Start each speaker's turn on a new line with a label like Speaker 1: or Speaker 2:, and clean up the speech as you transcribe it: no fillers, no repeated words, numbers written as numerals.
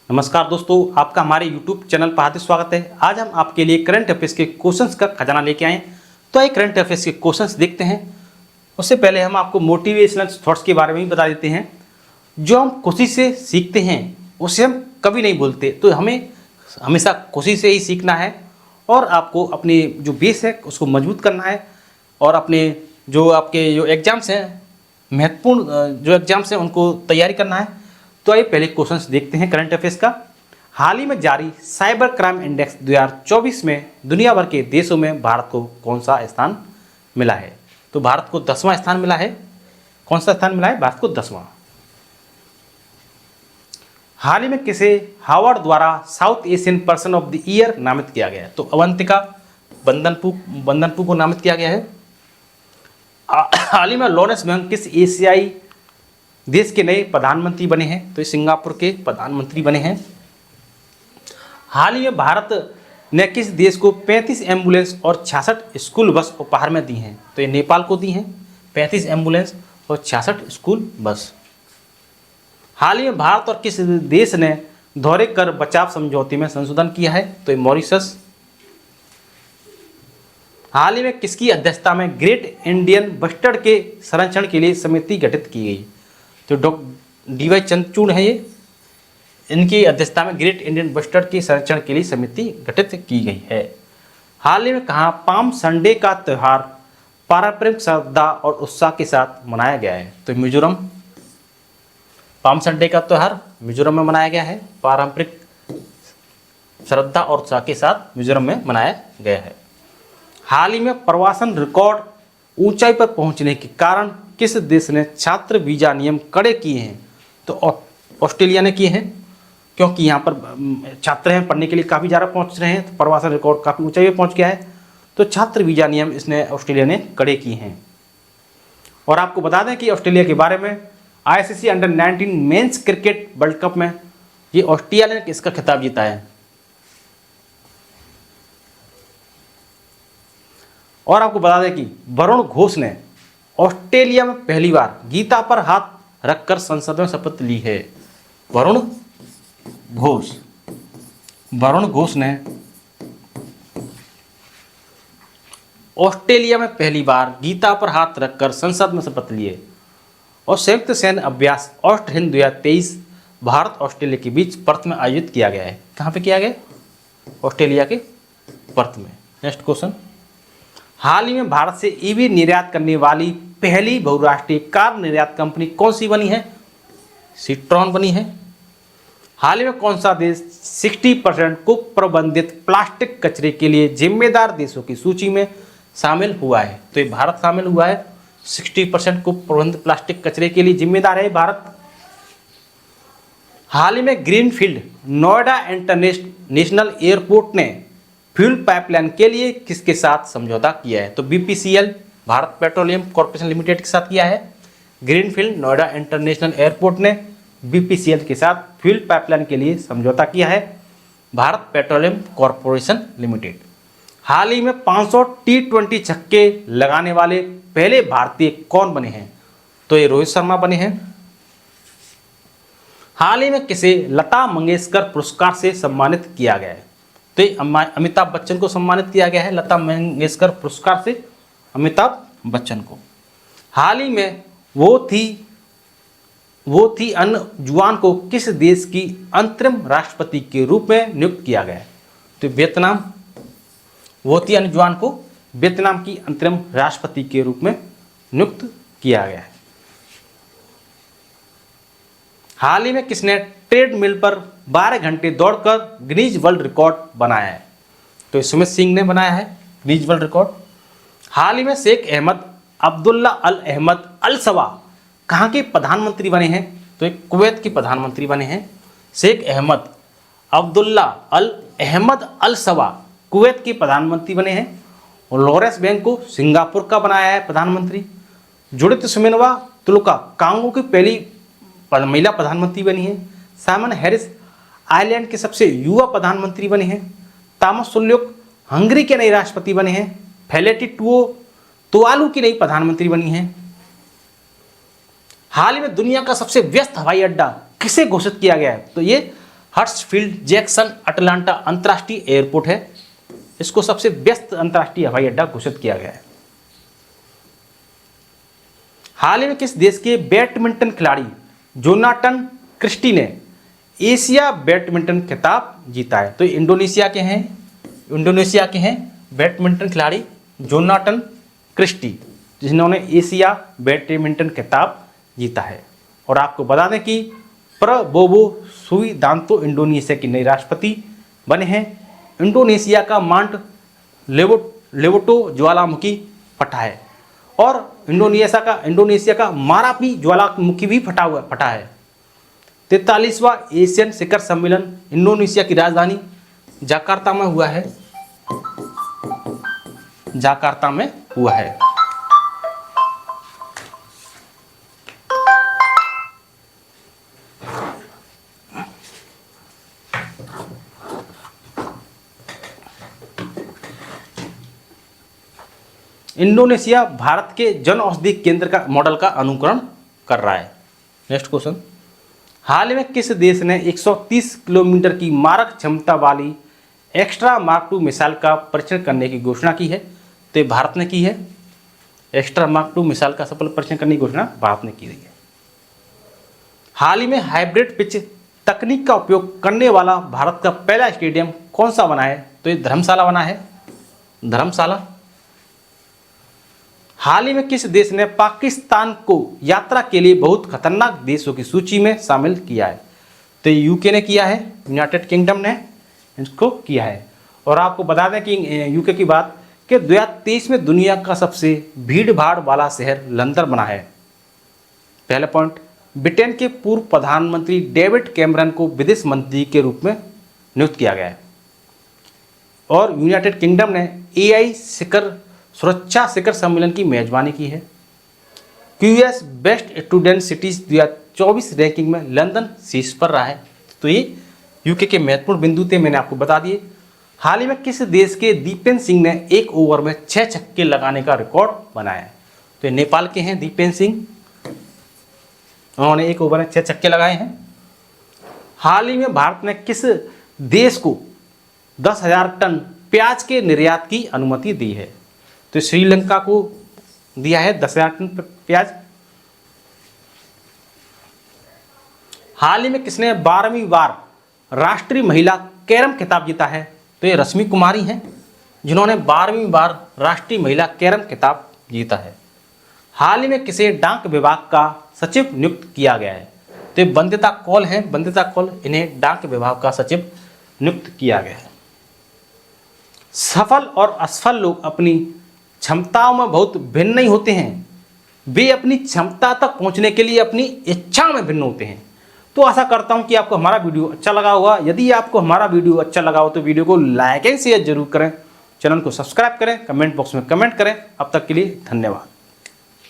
Speaker 1: नमस्कार दोस्तों, आपका हमारे YouTube चैनल पर हार्दिक स्वागत है। आज हम आपके लिए करंट अफेयर्स के क्वेश्चंस का खजाना लेके आए। तो आइए करंट अफेयर्स के क्वेश्चंस देखते हैं। उससे पहले हम आपको मोटिवेशनल थॉट्स के बारे में भी बता देते हैं। जो हम खुशी से सीखते हैं उसे हम कभी नहीं भूलते, तो हमें हमेशा खुशी से ही सीखना है और आपको अपनी जो बेस है उसको मजबूत करना है और अपने जो आपके जो एग्ज़ाम्स हैं, महत्वपूर्ण जो एग्ज़ाम्स हैं उनको तैयारी करना है। तो आइए पहले क्वेश्चंस देखते हैं करंट अफेयर्स का। हाल ही में जारी साइबर क्राइम इंडेक्स 2024 में दुनिया भर के देशों में भारत को कौन सा स्थान मिला है? तो भारत को 10वां स्थान मिला है। कौन सा स्थान मिला है? भारत को 10वां। हाल ही में किसे हार्वर्ड द्वारा south Asian person of the year नामित किया गया है? तो अवंतिका बंदनपू को नामित किया गया है। हाल ही में लॉरेंस वेंग किस एशियाई देश के नए प्रधानमंत्री बने हैं? तो ये सिंगापुर के प्रधानमंत्री बने हैं। हाल ही में भारत ने किस देश को 35 एम्बुलेंस और 66 स्कूल बस उपहार में दी हैं? तो ये नेपाल को दी हैं 35 एम्बुलेंस और 66 स्कूल बस। हाल ही में भारत और किस देश ने दोहरे कर बचाव समझौते में संशोधन किया है? तो ये मॉरिशस। हाल ही में किसकी अध्यक्षता में ग्रेट इंडियन बस्टर्ड के संरक्षण के लिए समिति गठित की गई? तो डी.वाई. चंद्रचूड़ है ये, इनकी अध्यक्षता में ग्रेट इंडियन बस्टर्ड के संरक्षण के लिए समिति गठित की गई है। हाल ही में कहाँ पाम संडे का त्यौहार पारंपरिक श्रद्धा और उत्साह के साथ मनाया गया है? तो मिजोरम। पाम संडे का त्यौहार मिजोरम में मनाया गया है, पारंपरिक श्रद्धा और उत्साह के साथ मिजोरम में मनाया गया है। हाल ही में प्रवासन रिकॉर्ड ऊंचाई पर पहुंचने के कारण किस देश ने छात्र वीजा नियम कड़े किए हैं? तो ऑस्ट्रेलिया ने किए हैं, क्योंकि यहाँ पर छात्र हैं, पढ़ने के लिए काफ़ी ज़्यादा पहुँच रहे हैं, तो प्रवासन रिकॉर्ड काफ़ी ऊंचाई पर पहुँच गया है। तो छात्र वीजा नियम इसने ऑस्ट्रेलिया ने कड़े किए हैं। और आपको बता दें कि ऑस्ट्रेलिया के बारे में ICC under 19 men's cricket world cup में ये ऑस्ट्रेलिया ने इसका खिताब जीता है। और आपको बता दें कि वरुण घोष ने ऑस्ट्रेलिया में पहली बार गीता पर हाथ रखकर संसद में शपथ ली है। वरुण घोष ने ऑस्ट्रेलिया में पहली बार गीता पर हाथ रखकर संसद में शपथ लिए। और संयुक्त सैन्य अभ्यास ऑस्ट हिंद 2023 भारत ऑस्ट्रेलिया के बीच पर्थ में आयोजित किया गया है। कहाँ पे किया गया? ऑस्ट्रेलिया के पर्थ में। Next question. हाल ही में भारत से ईवी निर्यात करने वाली पहली बहुराष्ट्रीय कार निर्यात कंपनी कौन सी बनी है? सिट्रॉन बनी है। हाल ही में कौन सा देश 60% कुक प्रबंधित प्लास्टिक कचरे के लिए जिम्मेदार देशों की सूची में शामिल हुआ है? तो ये भारत शामिल हुआ है। 60% कुक प्रबंधित प्लास्टिक कचरे के लिए जिम्मेदार है भारत। हाल ही में ग्रीनफील्ड नोएडा इंटरनेशनल एयरपोर्ट ने फ्यूल पाइपलाइन के लिए किसके साथ समझौता किया है? तो BPCL Bharat petroleum corporation limited के साथ किया है। ग्रीनफील्ड नोएडा इंटरनेशनल एयरपोर्ट ने BPCL के साथ फ्यूल पाइपलाइन के लिए समझौता किया है, भारत पेट्रोलियम कॉर्पोरेशन लिमिटेड। हाल ही में 500 T20 छक्के लगाने वाले पहले भारतीय कौन बने हैं? तो ये रोहित शर्मा बने हैं। हाल ही में किसे लता मंगेशकर पुरस्कार से सम्मानित किया गया है? तो ये अमिताभ बच्चन को सम्मानित किया गया है लता मंगेशकर पुरस्कार से, अमिताभ बच्चन को। हाल ही में वो थी अन जुआन को किस देश की अंतरिम राष्ट्रपति के रूप में नियुक्त किया गया है? तो वियतनाम। वो थी अन जुआन को वियतनाम की अंतरिम राष्ट्रपति के रूप में नियुक्त किया गया है। हाल ही में किसने ट्रेडमिल पर 12 घंटे दौड़कर गिनीज वर्ल्ड रिकॉर्ड बनाया है? तो सुमित सिंह ने बनाया है गिनीज वर्ल्ड रिकॉर्ड। हाल ही में शेख अहमद अब्दुल्ला अल अहमद अल सवा कहाँ के प्रधानमंत्री बने हैं? तो एक कुवैत के प्रधानमंत्री बने हैं। शेख अहमद अब्दुल्ला अल अहमद अल सवा कुवैत के प्रधानमंत्री बने हैं। और लॉरेंस वेंग को सिंगापुर का बनाया है प्रधानमंत्री। जुडिथ सुमेनवा तुलुका कांगो की पहली महिला प्रधानमंत्री बनी है। साइमन हैरिस आयरलैंड के सबसे युवा प्रधानमंत्री बने हैं। तामस सुल्युक हंगरी के नए राष्ट्रपति बने हैं। फेलेटी तुवालू की नई प्रधानमंत्री बनी हैं। हाल ही में दुनिया का सबसे व्यस्त हवाई अड्डा किसे घोषित किया गया है? तो ये हर्ट्सफील्ड जैक्सन अटलांटा अंतर्राष्ट्रीय एयरपोर्ट है। इसको सबसे व्यस्त अंतर्राष्ट्रीय हवाई अड्डा घोषित किया गया है। हाल ही में किस देश के बैडमिंटन खिलाड़ी जोनाथन क्रिस्टी ने एशिया बैडमिंटन खिताब जीता है? तो इंडोनेशिया के हैं बैडमिंटन खिलाड़ी जोनाथन क्रिस्टी, जिन्होंने एशिया बैडमिंटन खिताब जीता है। और आपको बता दें कि प्रबोवो सुबिदांतो इंडोनेशिया के नए राष्ट्रपति बने हैं। इंडोनेशिया का माउंट लेवोटो ज्वालामुखी फटा है और इंडोनेशिया का मारापी ज्वालामुखी भी फटा है। 43वां एशियन शिखर सम्मेलन इंडोनेशिया की राजधानी जकार्ता में हुआ है। इंडोनेशिया भारत के जन औषधि केंद्र का मॉडल का अनुकरण कर रहा है। नेक्स्ट क्वेश्चन, हाल ही में किस देश ने 130 किलोमीटर की मारक क्षमता वाली एक्स्ट्रा मार्क 2 मिसाइल का परीक्षण करने की घोषणा की है? तो भारत ने की है। एक्स्ट्रा मार्क 2 मिसाइल का सफल परीक्षण करने की घोषणा भारत ने की है। हाल ही में हाइब्रिड पिच तकनीक का उपयोग करने वाला भारत का पहला स्टेडियम कौन सा बना है? तो ये धर्मशाला बना है, धर्मशाला। हाल ही में किस देश ने पाकिस्तान को यात्रा के लिए बहुत खतरनाक देशों की सूची में शामिल किया है? तो यूके ने किया है, यूनाइटेड किंगडम ने इसको किया है। और आपको बता दें कि यूके की बात कि 2023 में दुनिया का सबसे भीड़ भाड़ वाला शहर लंदन बना है। पहला पॉइंट, ब्रिटेन के पूर्व प्रधानमंत्री डेविड कैमरन को विदेश मंत्री के रूप में नियुक्त किया गया है। और यूनाइटेड किंगडम ने AI सुरक्षा शिखर सम्मेलन की मेजबानी की है। QS best student cities 2024 ranking में लंदन शीर्ष पर रहा है। तो ये यूके के महत्वपूर्ण बिंदु थे, मैंने आपको बता दिए। हाल ही में किस देश के दीपेन सिंह ने एक ओवर में 6 छक्के लगाने का रिकॉर्ड बनाया है? तो ये नेपाल के हैं दीपेन सिंह, उन्होंने एक ओवर में 6 छक्के लगाए हैं। हाल ही में भारत ने किस देश को 10,000 टन प्याज के निर्यात की अनुमति दी है? तो श्रीलंका को दिया है 10,000 टन प्याज। हाल ही में किसने 12वीं बार राष्ट्रीय महिला कैरम खिताब जीता है? तो ये रश्मि कुमारी हैं, जिन्होंने 12वीं बार राष्ट्रीय महिला कैरम खिताब जीता है। हाल ही में किसे डाक विभाग का सचिव नियुक्त किया गया है? तो ये वंदिता कौल हैं, वंदिता कौल, इन्हें डाक विभाग का सचिव नियुक्त किया गया है। सफल और असफल लोग अपनी क्षमताओं में बहुत भिन्न नहीं होते हैं, वे अपनी क्षमता तक पहुंचने के लिए अपनी इच्छा में भिन्न होते हैं। तो आशा करता हूं कि आपको हमारा वीडियो अच्छा लगा होगा। यदि आपको हमारा वीडियो अच्छा लगा हो तो वीडियो को लाइक एंड शेयर जरूर करें, चैनल को सब्सक्राइब करें, कमेंट बॉक्स में कमेंट करें। अब तक के लिए धन्यवाद।